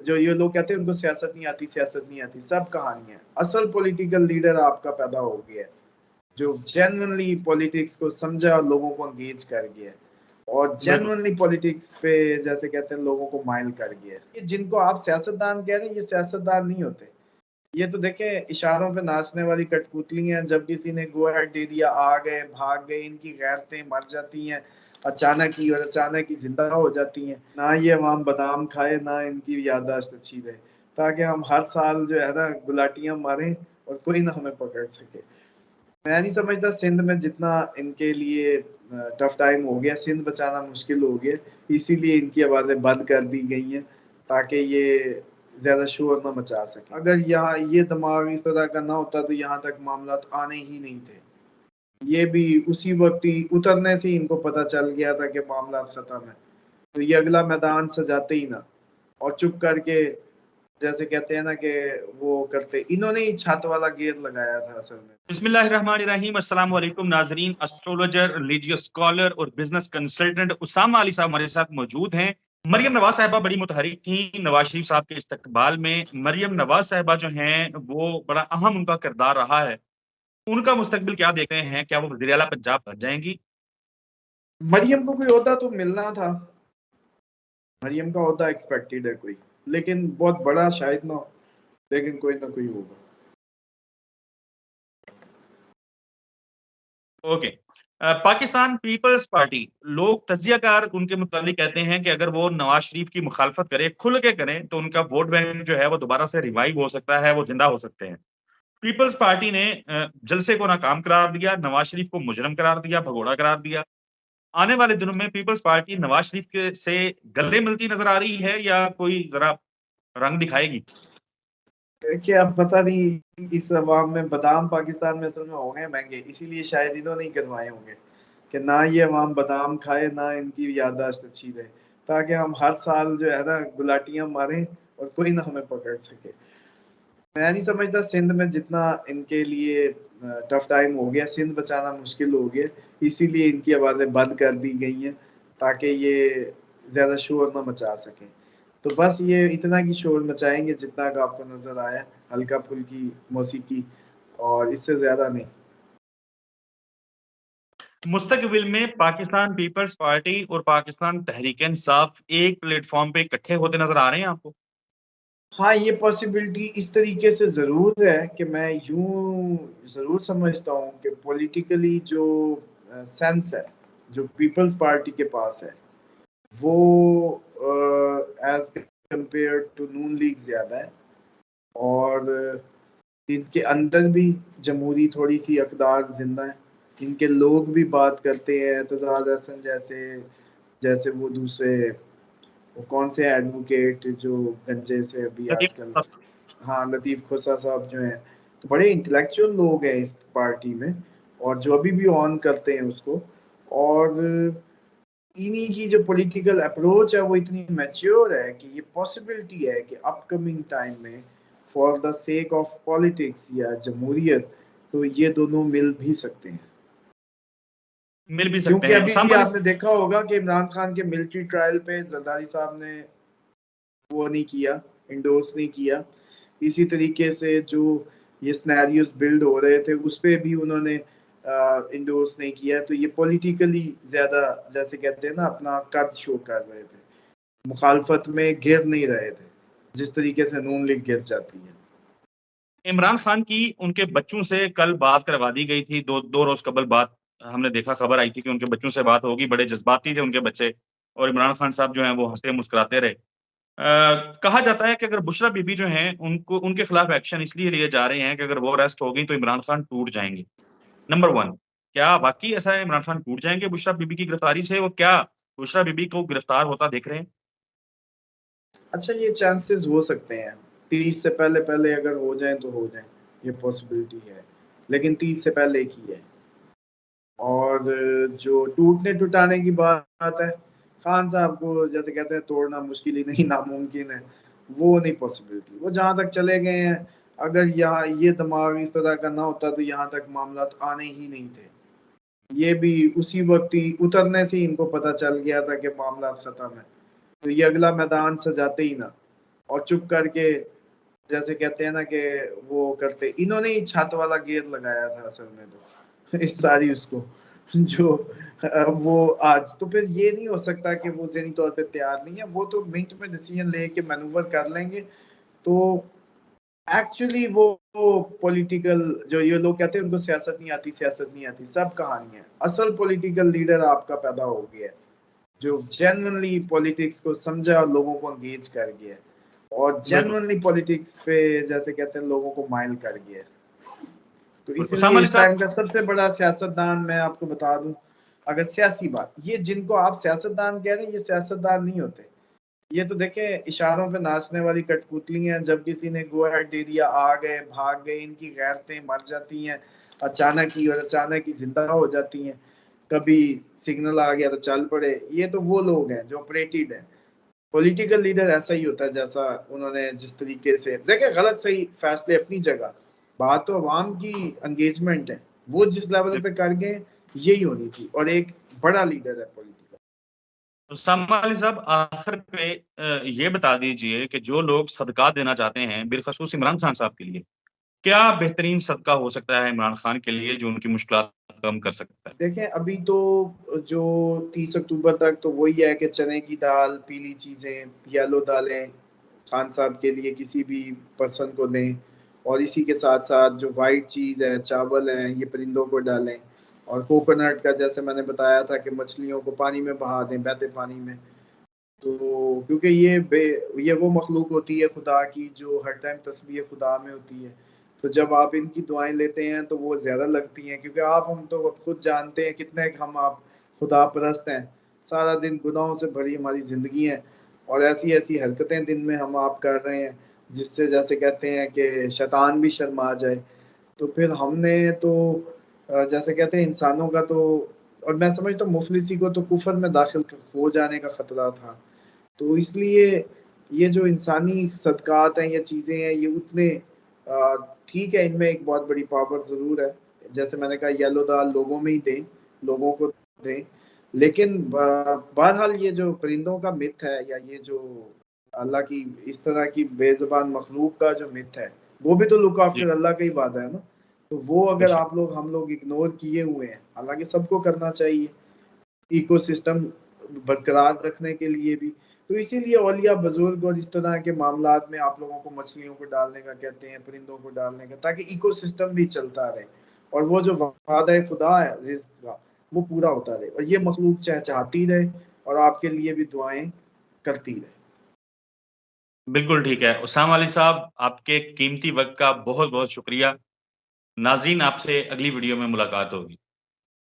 जो ये लोग कहते हैं उनको सियासत नहीं आती, सियासत नहीं आती, सब कहानी है। असल पॉलिटिकल लीडर आपका पैदा हो गया है जो जेन्युइनली पॉलिटिक्स को समझा और लोगों को एंगेज कर गया है और बिल्कुल। जेन्युइनली पॉलिटिक्स पे जैसे कहते हैं लोगों को माइल कर गया है। ये जिनको आप सियासतदान कह रहे हैं ये सियासतदान नहीं होते, ये तो देखें इशारों पे नाचने वाली कठपुतली हैं। जब किसी ने गो अहेड दे दिया आ गए, भाग गए, इनकी गैरतें मर जाती हैं अचानक ही, और अचानक ही जिंदा हो जाती हैं। ना ये अवाम बादाम खाए, ना इनकी याददाश्त अच्छी रहे, ताकि हम हर साल जो है ना गुलाटियां मारें और कोई ना हमें पकड़ सके। मैं नहीं समझता सिंध में जितना इनके लिए टफ टाइम हो गया, सिंध बचाना मुश्किल हो गया, इसीलिए इनकी आवाजें बंद कर दी गई हैं ताकि ये ज्यादा शोर ना मचा सके। अगर यहाँ ये दिमाग इस तरह का ना होता तो यहाँ तक मामला आने ही नहीं थे। ये भी उसी वक्त ही उतरने से ही इनको पता चल गया था कि मामला खत्म है, तो ये अगला मैदान सजाते ही ना और चुप करके जैसे कहते हैं ना कि वो करते, इन्होंने ही छत वाला गेर लगाया था असल में। बिस्मिल्लाहिर्रहमानिर्रहीम, अस्सलाम वालेकुम नाजरीन। एस्ट्रोलॉजर, रिलीजियस स्कॉलर और बिजनेस कंसल्टेंट उसामा अली साहब हमारे साथ मौजूद हैं। मरियम नवाज साहिबा बड़ी मुतहरिक थी नवाज शरीफ साहब के इस्तकबाल में। मरियम नवाज साहिबा जो हैं वो बड़ा अहम उनका किरदार रहा है। उनका मुस्तकबिल क्या देखते हैं, क्या वो वज़ीर आला पंजाब बन जाएंगी? मरियम को कोई ओहदा तो मिलना था, मरियम का ओहदा एक्सपेक्टेड है कोई, लेकिन बहुत बड़ा शायद ना हो, लेकिन कोई ना कोई होगा। ओके। पाकिस्तान पीपल्स पार्टी, लोग तजियाकार उनके मुताबिक कहते हैं कि अगर वो नवाज शरीफ की मुखालफत करे, खुल के करें, तो उनका वोट बैंक जो है वो दोबारा से रिवाइव हो सकता है, वो जिंदा हो सकते हैं। पीपल्स पार्टी ने जलसे को नाकाम करार दिया, नवाज शरीफ को मुजरम करार दिया, भगोड़ा करार दिया। आने वाले दिनों में पीपल्स पार्टी नवाज शरीफ के से गले मिलती नजर आ रही है या कोई जरा रंग दिखाएगी? कि अब पता नहीं इस अवाम में बादाम पाकिस्तान में असल में हो गए महंगे, इसीलिए शायद इन्होंने ही करवाए होंगे कि ना ये अवाम बादाम खाए, ना इनकी याददाश्त अच्छी रहे, ताकि हम हर साल जो है ना गुलाटियां मारें और कोई ना हमें पकड़ सके। मैं नहीं समझता सिंध में जितना इनके लिए टफ टाइम हो गया, सिंध बचाना मुश्किल हो गया, इसीलिए इनकी आवाजें बंद कर दी गई हैं ताकि ये ज्यादा शोर ना मचा सके। तो बस ये इतना की शोर मचाएंगे जितना का आपको नजर आया, हल्का फुल्की मौसीकी, और इससे ज्यादा नहीं। मुस्तकबिल में पाकिस्तान पीपल्स पार्टी और पाकिस्तान तहरीक इंसाफ एक प्लेटफॉर्म पे इकट्ठे होते नजर आ रहे हैं आपको? हाँ, ये पॉसिबिलिटी इस तरीके से ज़रूर है कि मैं यूँ ज़रूर समझता हूँ कि पॉलिटिकली जो सेंस है, जो पीपल्स पार्टी के पास है, वो as compared to Noon league ज़्यादा है, और इनके अंदर भी जमहूरी थोड़ी-सी अक़दार ज़िंदा है। इनके लोग भी बात करते हैं, एतज़ाज़ हसन जैसे, जैसे वो दूसरे, वो कौन से एडवोकेट जो गंजे से अभी आजकल, हाँ, लतीफ़ खोसा साहब जो हैं, तो बड़े इंटेलेक्चुअल लोग हैं इस पार्टी में, और जो अभी भी ऑन करते हैं उसको, और इन्हीं की जो पॉलिटिकल अप्रोच है वो इतनी मैच्योर है कि ये पॉसिबिलिटी है कि अपकमिंग टाइम में for the sake of politics या जमहूरियत, तो ये दोनों मिल भी सकते हैं। मिल भी सकते क्योंकि हैं अभी भी उसामा अली। आपने देखा होगा कि इमरान खान के मिलिट्री ट्रायल पे जरदारी साहब ने वो नहीं किया, इंडोर्स नहीं किया। इसी तरीके से जो ये सिनेरियोस बिल्ड हो रहे थे उस पे भी उन्होंने इंडोर्स नहीं किया, तो ये पॉलिटिकली ज्यादा जैसे कहते हैं ना अपना कद शो कर रहे थे, मुखालफत में गिर नहीं रहे थे जिस तरीके से नून लीग गिर जाती है। इमरान खान की उनके बच्चों से कल बात करवा दी गई थी, दो रोज कबल बात हमने देखा, खबर आई थी कि उनके बच्चों से बात होगी। बड़े जज्बाती थे उनके बच्चे और इमरान खान साहब जो हैं वो हंसते मुस्कुराते रहे। कहा जाता है कि अगर बुशरा बीबी जो हैं उनको उनके खिलाफ एक्शन इसलिए लिए जा रहे हैं कि अगर वो अरेस्ट हो गई तो इमरान खान टूट जाएंगे। नंबर वन, क्या वाकई ऐसा है, इमरान खान टूट जाएंगे बुशरा बीबी की गिरफ्तारी से? और क्या बुशरा बीबी को गिरफ्तार होता देख रहे हैं? अच्छा, ये चांसेस हो सकते हैं, 30 से पहले पहले अगर हो जाए तो हो जाए, ये पॉसिबिलिटी है, लेकिन 30 से पहले की है। और जो टूटने टुटाने की बात है, खान साहब को जैसे कहते हैं तोड़ना मुश्किल ही नहीं नामुमकिन है, वो नहीं पॉसिबिलिटी। वो जहाँ तक चले गए हैं, अगर यहाँ ये दिमाग इस तरह का ना होता तो यहाँ तक मामला आने ही नहीं थे। ये भी उसी वक्त ही उतरने से ही इनको पता चल गया था कि मामला खत्म है, तो ये अगला मैदान सजाते ही ना और चुप करके जैसे कहते हैं ना कि वो करते, इन्होंने ही छत वाला गेट लगाया था असल में तो इस सारी उसको जो वो आज तो फिर ये नहीं हो सकता कि वो ज़हनी तौर पे तैयार नहीं है, वो तो मिनट में डिसीजन लेके मैनूवर कर लेंगे। तो एक्चुअली वो पॉलिटिकल जो ये लोग कहते हैं उनको सियासत नहीं आती, सब कहानी है। असल पॉलिटिकल लीडर आपका पैदा हो गया है, जो जेन्युइनली पॉलिटिक्स को समझा और लोगों को एंगेज कर गया है और बिल्कुल, जेन्युइनली पॉलिटिक्स पे जैसे कहते हैं लोगों को माइल कर गया है। तो उसामा इसीलिए अली इस टाइम साहब का सबसे बड़ा सियासतदान मैं आपको बता दूं, अगर सियासी बात, ये जिनको आप सियासतदान कह रहे हैं ये सियासतदान नहीं होते। ये तो देखें इशारों पे नाचने वाली कठपुतली हैं, जब किसी ने गो अहेड दे दिया आ गए भाग गए, इनकी गैरतें मर जाती हैं अचानक ही, और अचानक ही जिंदा हो जाती हैं। कभी सिग्नल आ गया तो चल पड़े। ये तो वो लोग हैं जो ऑपरेटेड है। पॉलिटिकल लीडर ऐसा ही होता है, जैसा उन्होंने जिस तरीके से देखे, गलत सही फैसले अपनी जगह, बात तो अवाम की एंगेजमेंट है, वो जिस लेवल पे कर गए यही होनी थी, और एक बड़ा लीडर है पॉलिटिकल। उसामा अली साहब आखिर पे ये बता दीजिए कि जो लोग सदका देना चाहते हैं, बिलखसूस इमरान खान साहब के लिए, क्या बेहतरीन सदका हो सकता है इमरान खान के लिए जो उनकी मुश्किलात कम कर सकता है? देखें अभी तो जो 30 अक्टूबर तक तो वही है कि चने की दाल, पीली चीज़ें, येलो दालें खान साहब के लिए किसी भी पर्सन को दें, और इसी के साथ-साथ जो व्हाइट चीज़ है, चावल हैं, ये परिंदों को डालें, और कोकोनट का जैसे मैंने बताया था कि मछलियों को पानी में बहा दें, बहते पानी में। तो क्योंकि ये वो मखलूक होती है खुदा की जो हर टाइम तस्बीह खुदा में होती है। तो जब आप इनकी दुआएँ लेते हैं तो वो ज़्यादा लगती हैं, क्योंकि आप हम तो अब खुद जानते हैं कितने हम आप खुदा परस्त हैं। सारा दिन गुनाहों से भरी हमारी ज़िंदगी है, और ऐसी-ऐसी हरकतें दिन में हम आप कर रहे हैं जिससे जैसे कहते हैं कि शैतान भी शर्मा जाए। तो फिर हमने तो जैसे कहते हैं इंसानों का तो, और मैं समझता हूँ मुफ़लिसी को तो कुफ़र में दाखिल हो जाने का खतरा था। तो इसलिए ये जो इंसानी सदक़ात हैं या चीज़ें हैं, ये उतने ठीक है, इनमें एक बहुत बड़ी पावर ज़रूर है। जैसे मैंने कहा येलो दाल लोगों में ही दें, लोगों को दें। लेकिन बहरहाल ये जो परिंदों का मिथ है, या ये जो अल्लाह की इस तरह की बेज़ुबान मखलूक का जो मिथ है, वो भी तो लुक जी, आफ्टर अल्लाह का ही वादा है ना। तो वो अगर बेशक। हम लोग इग्नोर किए हुए हैं, हालाँकि सबको करना चाहिए। इकोसिस्टम बरकरार रखने के लिए भी। तो इसीलिए औलिया बुज़ुर्ग और इस तरह के मामलात में आप लोगों को मछलियों को डालने का कहते हैं, परिंदों को डालने का, ताकि इकोसिस्टम भी चलता रहे और वो जो वादा खुदा है रिज़्क का, वो पूरा होता रहे और ये मखलूक चहचहाती रहे और आपके लिए भी दुआएँ करती रहे। बिल्कुल ठीक है। उसामा अली साहब आपके कीमती वक़्त का बहुत-बहुत शुक्रिया। नाज़रीन आपसे अगली वीडियो में मुलाकात होगी।